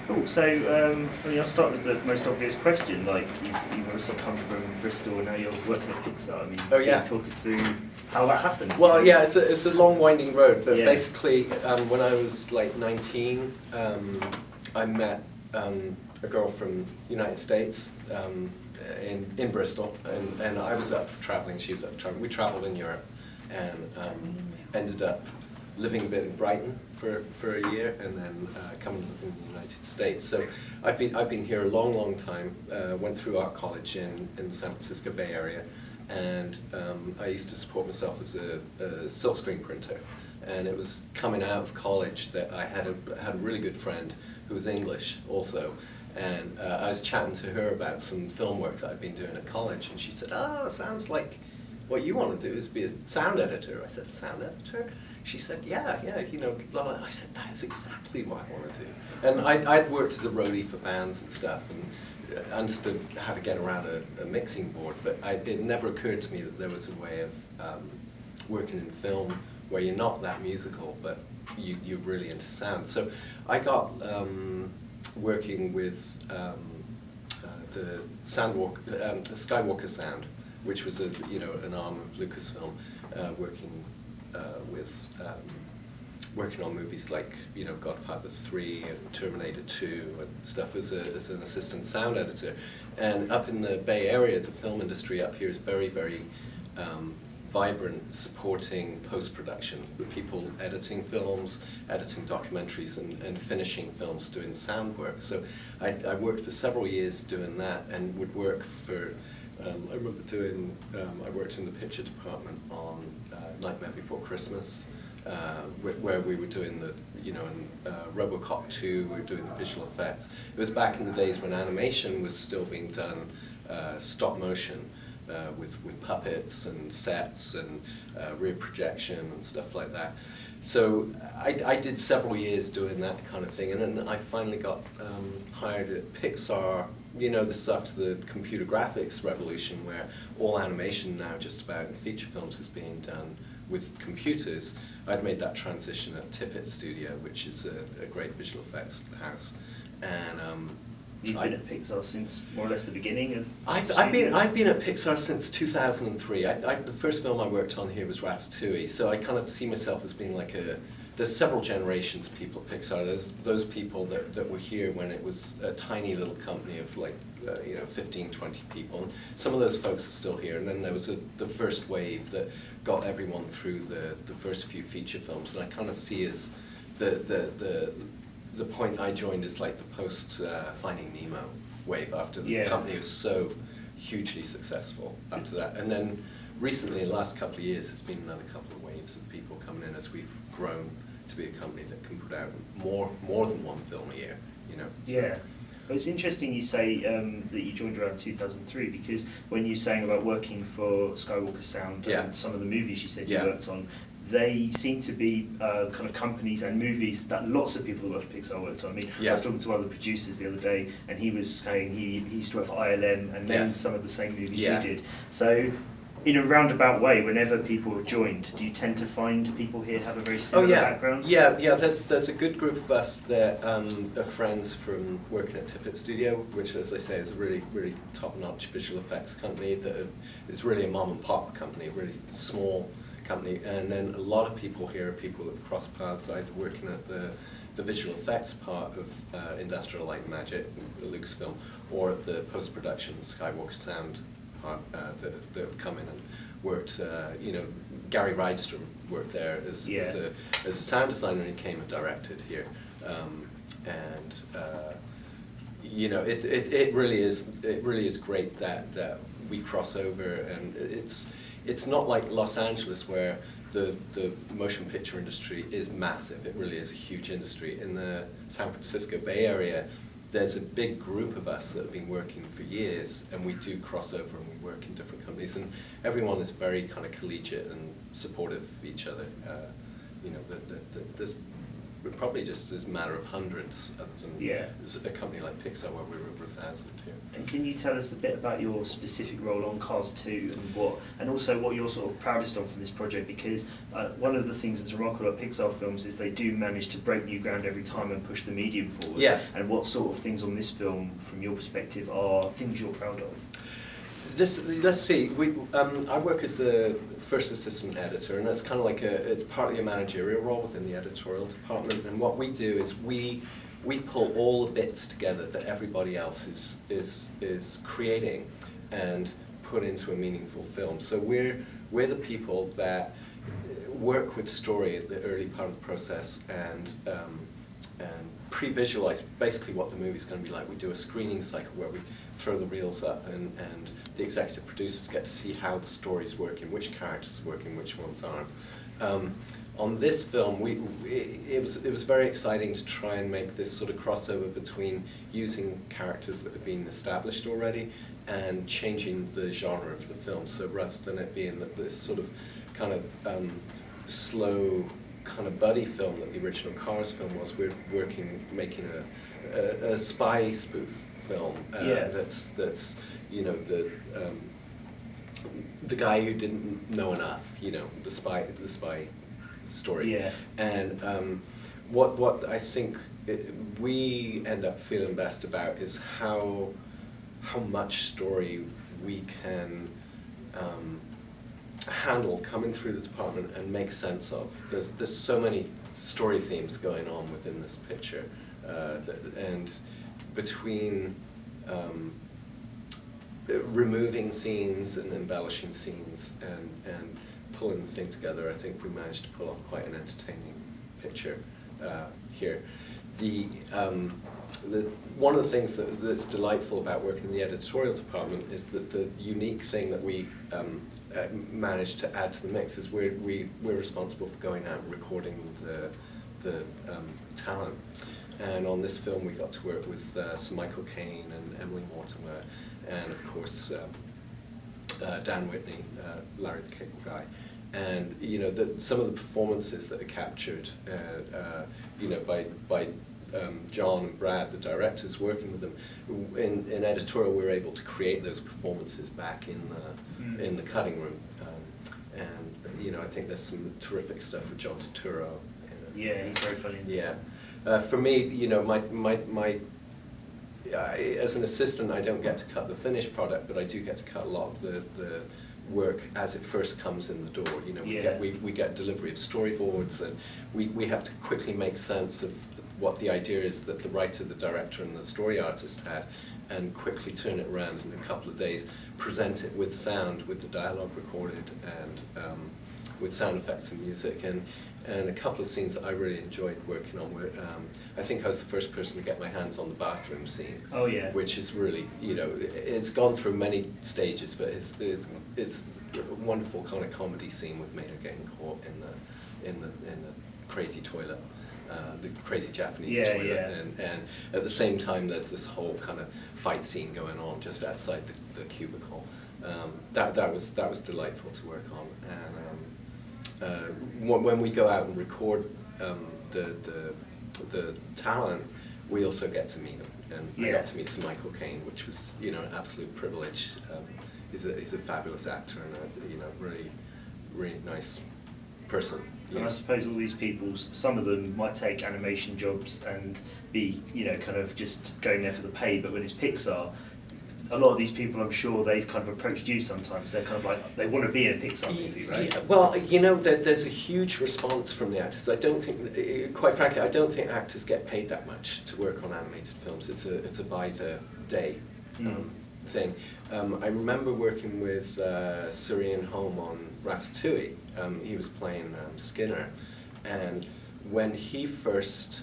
Cool. So, I mean, I'll start with the most obvious question. Like, you've also come from Bristol and now you're working at Pixar. I mean, Oh, can yeah. you talk us through how that happened? Well, yeah, it's a long winding road, but Yeah. basically, when I was like 19, I met a girl from United States in Bristol, and I was up for traveling. She was up for traveling. We traveled in Europe, and ended up living a bit in Brighton for a year, and then coming to live in the United States. So I've been here a long time. Went through art college in the San Francisco Bay Area, and I used to support myself as a silkscreen printer. And it was coming out of college that I had a really good friend who was English also, and I was chatting to her about some film work that I'd been doing at college, and she said, "Oh, it sounds like what you want to do is be a sound editor." I said, "Sound editor?" She said, yeah, you know, blah, blah. I said, that is exactly what I want to do. And I'd worked as a roadie for bands and stuff, and understood how to get around a mixing board, but it never occurred to me that there was a way of working in film where you're not that musical, but you're really into sound. So I got working with the Skywalker Sound, which was an arm of Lucasfilm, working on movies like Godfather 3 and Terminator 2 and stuff as an assistant sound editor. And up in the Bay Area, the film industry up here is very, very vibrant, supporting post-production, with people editing films, editing documentaries, and finishing films, doing sound work. So I worked for several years doing that, and would work for, I remember doing, I worked in the picture department on Nightmare Before Christmas, where we were doing in RoboCop 2, we were doing the visual effects. It was back in the days when animation was still being done stop motion, with puppets and sets and rear projection and stuff like that. So I did several years doing that kind of thing, and then I finally got hired at Pixar. This is after the computer graphics revolution, where all animation now just about in feature films is being done with computers. I'd made that transition at Tippett Studio, which is a great visual effects house, and you've been at Pixar since more or less the beginning of. I've been at Pixar since 2003. The first film I worked on here was Ratatouille, so I kind of see myself as being like there's several generations of people at Pixar. There's those people that were here when it was a tiny little company of like 15, 20 people. And some of those folks are still here, and then there was the first wave that got everyone through the first few feature films, and I kind of see as the point I joined is like the post Finding Nemo wave, after the company was so hugely successful after that. And then recently, in the last couple of years, there's been another couple of waves of people coming in as we've grown to be a company that can put out more than one film a year. So. Yeah. Well, it's interesting you say that you joined around 2003, because when you're saying about working for Skywalker Sound and some of the movies you said you worked on, they seem to be kind of companies and movies that lots of people that work for Pixar worked on. I mean, I was talking to one of the producers the other day, and he was saying he used to work for ILM and named some of the same movies you did. So, in a roundabout way, whenever people have joined, do you tend to find people here have a very similar background? Yeah. There's a good group of us that are friends from working at Tippett Studio, which, as I say, is a really, really top-notch visual effects company that is really a mom-and-pop company, a really small company. And then a lot of people here are people that have crossed paths, either working at the visual effects part of Industrial Light and Magic, Lucasfilm, or at the post-production Skywalker Sound part that have come in and worked. Gary Rydstrom worked there as a sound designer, and he came and directed here. It really is great that we cross over, and it's not like Los Angeles, where the motion picture industry is massive. It really is a huge industry. In the San Francisco Bay Area, there's a big group of us that have been working for years, and we do cross over and we work in different companies, and everyone is very kind of collegiate and supportive of each other. There's probably just as a matter of hundreds, other than yeah. a company like Pixar where we were over 1,000. Yeah. And can you tell us a bit about your specific role on Cars 2 and also what you're sort of proudest of from this project? Because one of the things that's remarkable about Pixar films is they do manage to break new ground every time and push the medium forward. Yes. And what sort of things on this film, from your perspective, are things you're proud of? Let's see. I work as the first assistant editor, and that's kind of like it's partly a managerial role within the editorial department. And what we do is we pull all the bits together that everybody else is creating and put into a meaningful film. So we're the people that work with story at the early part of the process and pre-visualize basically what the movie's going to be like. We do a screening cycle where we throw the reels up and the executive producers get to see how the story's working, which characters are working, which ones aren't. On this film, it was very exciting to try and make this sort of crossover between using characters that have been established already and changing the genre of the film. So rather than it being this sort of kind of slow kind of buddy film that the original Cars film was, we're making a spy spoof film that's you know the guy who didn't know enough, you know, the spy story. Yeah. And what I think we end up feeling best about is how much story we can handle coming through the department and make sense of. There's so many story themes going on within this picture, and between removing scenes and embellishing scenes and pulling the thing together, I think we managed to pull off quite an entertaining picture here. One of the things that's delightful about working in the editorial department is that the unique thing that we managed to add to the mix is we're responsible for going out and recording the talent. And on this film we got to work with Sir Michael Caine and Emily Mortimer and of course Dan Whitney, Larry the Cable Guy. And you know some of the performances that are captured, you know, by John and Brad, the directors, working with them in editorial, we were able to create those performances back in the cutting room. And you know, I think there's some terrific stuff with John Turturro. Yeah, he's very funny. Yeah, for me, you know, my as an assistant, I don't get to cut the finished product, but I do get to cut a lot of the work as it first comes in the door. You know, we get delivery of storyboards, and we have to quickly make sense of what the idea is that the writer, the director, and the story artist had, and quickly turn it around in a couple of days, present it with sound, with the dialogue recorded, and with sound effects and music. And a couple of scenes that I really enjoyed working on were, I think I was the first person to get my hands on the bathroom scene. Oh yeah. Which is really, you know, it's gone through many stages, but it's a wonderful kind of comedy scene with Mater getting caught in the crazy toilet. The crazy Japanese toilet, and at the same time there's this whole kind of fight scene going on just outside the cubicle. That was delightful to work on, and when we go out and record the talent, we also get to meet them, and I got to meet Sir Michael Caine, which was, you know, an absolute privilege. He's a fabulous actor and a, you know, really nice person. And I suppose all these people, some of them might take animation jobs and be, you know, kind of just going there for the pay, but when it's Pixar, a lot of these people, I'm sure they've kind of approached you sometimes. They're kind of like, they want to be in a Pixar movie, right? Yeah, well, you know, there's a huge response from the actors. I don't think, quite frankly, I don't think actors get paid that much to work on animated films. It's a by the day thing. I remember working with Sir Holm on Ratatouille. He was playing Skinner, and when he first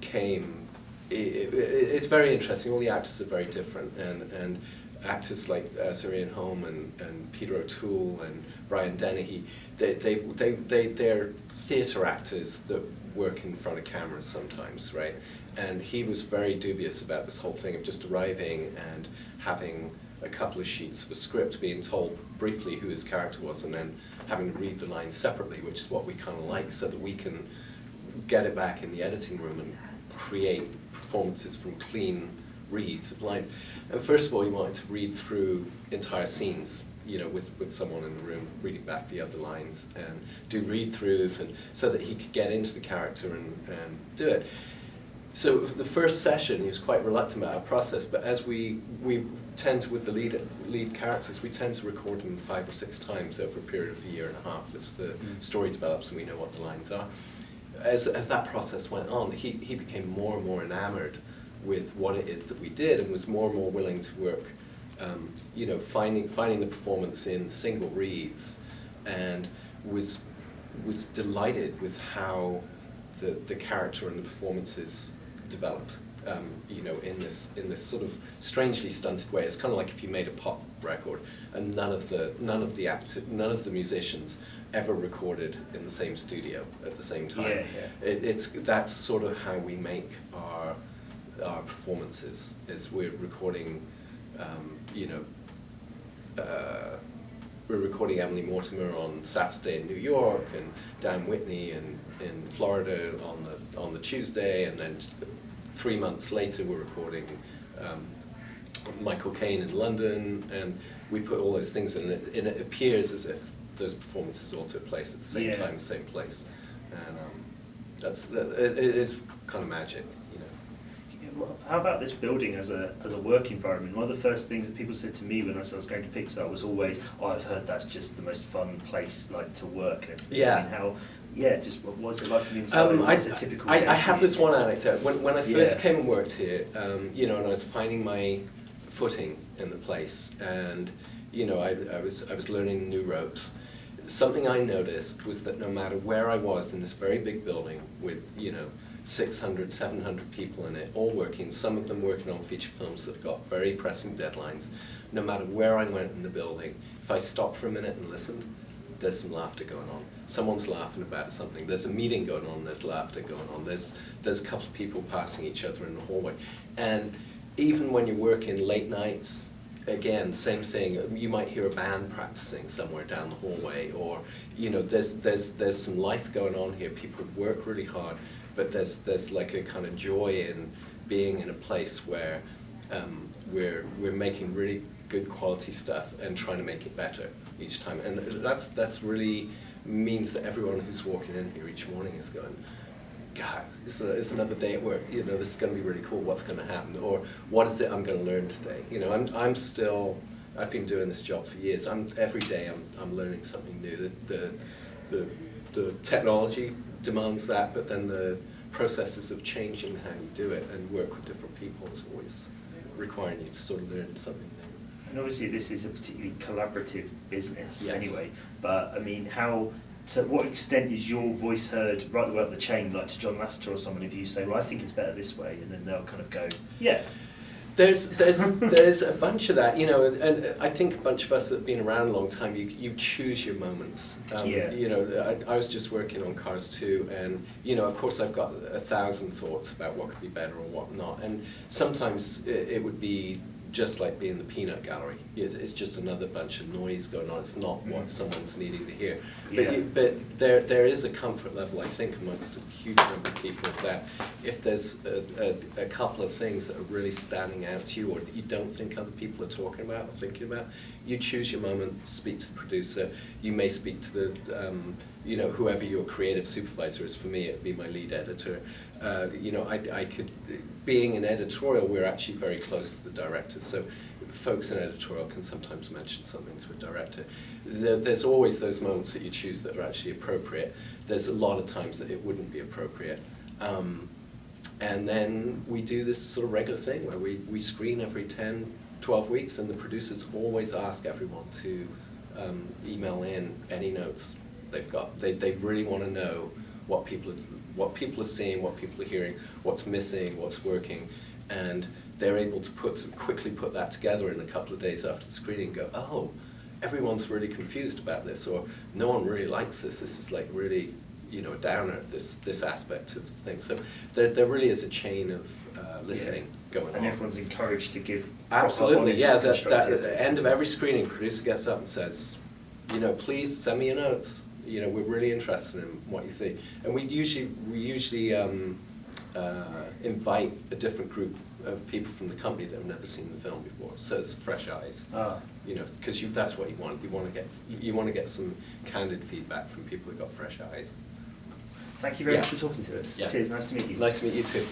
came, it's very interesting. All the actors are very different, and actors like Sir Holm and Peter O'Toole and Brian Dennehy, they're theatre actors that work in front of cameras sometimes, right? And he was very dubious about this whole thing of just arriving and having a couple of sheets of a script, being told briefly who his character was, and then having to read the lines separately, which is what we kind of like, so that we can get it back in the editing room and create performances from clean reads of lines. And first of all, he wanted to read through entire scenes, with someone in the room reading back the other lines and do read-throughs, and so that he could get into the character and do it. So the first session, he was quite reluctant about our process, but as we tend to, with the lead characters, we tend to record them 5 or 6 times over a period of a year and a half as the story develops and we know what the lines are. As that process went on, he became more and more enamored with what it is that we did, and was more and more willing to work, finding the performance in single reads, and was delighted with how the character and the performances developed, in this sort of strangely stunted way. It's kind of like if you made a pop record and none of the musicians ever recorded in the same studio at the same time. That's sort of how we make our performances. Is we're recording, we're recording Emily Mortimer on Saturday in New York, and Dan Whitney in Florida on the Tuesday, and then 3 months later we're recording Michael Caine in London, and we put all those things in, and it appears as if those performances all took place at the same time, same place, and it is kind of magic. How about this building as a work environment? One of the first things that people said to me when I was going to Pixar was always, I've heard that's just the most fun place to work. And just what's it like from the inside? What's a typical I have this one anecdote. When I first came and worked here, and I was finding my footing in the place, and I was learning new ropes. Something I noticed was that no matter where I was in this very big building with 600, 700 people in it, all working, some of them working on feature films that got very pressing deadlines. No matter where I went in the building, if I stopped for a minute and listened, there's some laughter going on. Someone's laughing about something. There's a meeting going on, there's laughter going on. There's a couple of people passing each other in the hallway. And even when you're working late nights, again, same thing. You might hear a band practicing somewhere down the hallway, or there's some life going on here. People work really hard. But there's like a kind of joy in being in a place where we're making really good quality stuff and trying to make it better each time, and that's really means that everyone who's walking in here each morning is going, God, it's another day at work. This is going to be really cool. What's going to happen, or what is it I'm going to learn today? I've been doing this job for years. Every day I'm learning something new. The technology demands that, but then the processes of changing how you do it and work with different people is always requiring you to sort of learn something new. And obviously this is a particularly collaborative business anyway, but I mean, to what extent is your voice heard right the way up the chain, like to John Lasseter or someone, if you say, well, I think it's better this way, and then they'll kind of go, yeah. There's a bunch of that, and I think a bunch of us that have been around a long time, you choose your moments. I was just working on Cars 2, and of course I've got 1,000 thoughts about what could be better or what not, and sometimes it would be just like being the peanut gallery. It's just another bunch of noise going on. It's not what someone's needing to hear. But there is a comfort level, I think, amongst a huge number of people that if there's a couple of things that are really standing out to you, or that you don't think other people are talking about or thinking about, you choose your moment, speak to the producer. You may speak to the whoever your creative supervisor is. For me, it'd be my lead editor. I could, being an editorial, we're actually very close to the director, so folks in editorial can sometimes mention something to a director. There's always those moments that you choose that are actually appropriate. There's a lot of times that it wouldn't be appropriate. And then we do this sort of regular thing where we screen every 10, 12 weeks, and the producers always ask everyone to email in any notes they've got. They really want to know what people are seeing, what people are hearing, what's missing, what's working, and they're able to quickly put that together in a couple of days after the screening and go, oh, everyone's really confused about this, or no one really likes this. This is like really, a downer, this aspect of the thing. So there really is a chain of listening going on. And everyone's encouraged to give absolutely, yeah. That at the end of every screening, producer gets up and says, please send me your notes. you know, we're really interested in what you see. And we usually invite a different group of people from the company that have never seen the film before, so it's fresh eyes. You know, because that's what you want. You want to get some candid feedback from people who've got fresh eyes. Thank you very much for talking to us. Yeah. Cheers. Nice to meet you. Nice to meet you too.